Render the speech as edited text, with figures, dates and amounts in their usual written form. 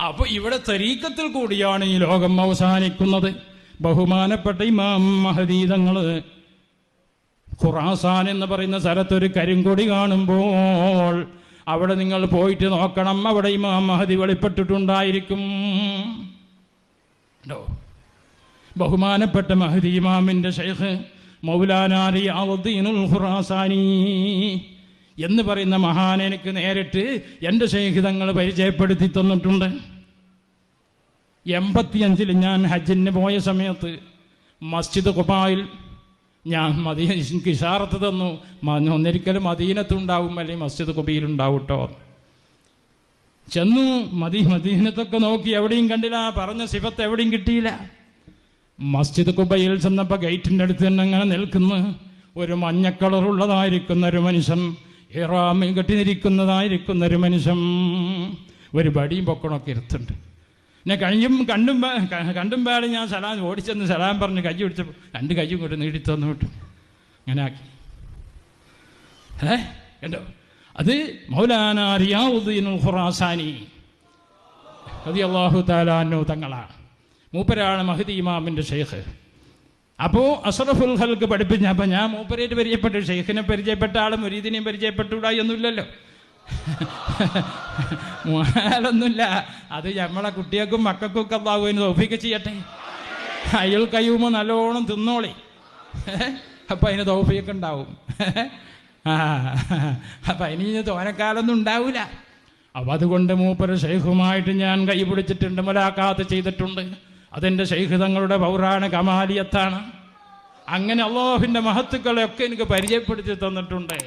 അപ്പൊ ഇവിടെ തരീക്കത്തിൽ കൂടിയാണ് ഈ ലോകം അവസാനിക്കുന്നത്. ബഹുമാനപ്പെട്ട ഇമാം മഹദി തങ്ങള് ഖുറാസാൻ എന്ന് പറയുന്ന സ്ഥലത്തൊരു കരിങ്കൊടി കാണുമ്പോൾ അവിടെ നിങ്ങൾ പോയിട്ട് നോക്കണം, അവിടെ ഇമാം മഹദി വെളിപ്പെട്ടിട്ടുണ്ടായിരിക്കും. ബഹുമാനപ്പെട്ട മഹദി ഇമാമിൻ്റെ ഷെയ്ഖ് മൗലാനാ റിയാദുദ്ദീനുൽ ഖുറാസാനി എന്ന് പറയുന്ന മഹാൻ എനിക്ക് നേരിട്ട് എൻ്റെ ഷെയ്ഖ് തങ്ങൾ പരിചയപ്പെടുത്തി തന്നിട്ടുണ്ട്. 85 ഞാൻ ഹജ്ജിന് പോയ സമയത്ത് മസ്ജിദ് ഖുബായിൽ ഞാൻ എനിക്ക് ഇഷാറത്ത് തന്നു, ഒന്നിരിക്കലും മദീനത്തുണ്ടാവും അല്ലെങ്കിൽ മസ്ജിദ് ഖുബയിലുണ്ടാവും കേട്ടോ. ചെന്നു മദീനത്തൊക്കെ നോക്കി, എവിടെയും കണ്ടില്ല, പറഞ്ഞ സിഫത്ത് എവിടെയും കിട്ടിയില്ല. മസ്ജിദ് ഖുബയിൽ ചെന്നപ്പോൾ ഗേറ്റിൻ്റെ അടുത്ത് തന്നെ അങ്ങനെ നിൽക്കുന്നു ഒരു മഞ്ഞ കളറുള്ളതായിരിക്കുന്ന ഒരു മനുഷ്യൻ, ഇഹ്റാമിൽ കെട്ടിനിരിക്കുന്നതായിരിക്കുന്ന ഒരു മനുഷ്യൻ, ഒരു ബടിയും പൊക്കണമൊക്കെ ഇരുത്തുണ്ട്. എന്നെ കണ്ടും പാടി ഞാൻ സലാം ഓടിച്ചെന്ന് സലാം പറഞ്ഞ് കൈ പിടിച്ചപ്പോൾ 2 കൈയും കൊണ്ട് നീടിത്തന്നു വിട്ടു. അങ്ങനെ ആക്കി. കണ്ടോ, അത് മൗലാനാ റിയാദുദ്ദീനുൽ ഖുറാസാനി റളിയല്ലാഹു തആല അൻഹു തങ്ങളാണ്. മൂപ്പരാണ് മഹദി ഇമാമിൻ്റെ ഷെയ്ഖ്. അപ്പോൾ അഷ്റഫുൽ ഖൽഖ് പഠിപ്പിച്ച, അപ്പം ഞാൻ മൂപ്പരേറ്റ് പരിചയപ്പെട്ടു, ഷെയ്ഖിനെ പരിചയപ്പെട്ട ആളും മുരീദിനെയും പരിചയപ്പെട്ടുകൂടാ ഒന്നുമില്ലല്ലോ. മുഹാലൊന്നുമില്ല. അത് നമ്മളെ കുട്ടികൾക്കും മക്കൾക്കും ഒക്കെ അല്ലാഹു അതിന് തൗഫീഖ് ചെയ്യട്ടെ. അയ്യൽ കയ്യുമ്പോൾ നല്ലോണം തിന്നോളി, അപ്പം അതിന് തൗഫീഖ് ഉണ്ടാവും. അപ്പം അതിന് തോനക്കാലൊന്നും ഉണ്ടാവില്ല. അപ്പം അതുകൊണ്ട് മൂപ്പര് ഷെയ്ഖുമായിട്ട് ഞാൻ കൈ പിടിച്ചിട്ടുണ്ട്, മുലാഖാത്ത് ചെയ്തിട്ടുണ്ട്. അതെൻ്റെ ഷെയ്ഖ് തങ്ങളുടെ പൗരാണ കമാലിയത്താണ്. അങ്ങനെ അല്ലാഹുവിൻ്റെ മഹത്തുക്കളെയൊക്കെ എനിക്ക് പരിചയപ്പെടുത്തി തന്നിട്ടുണ്ട്.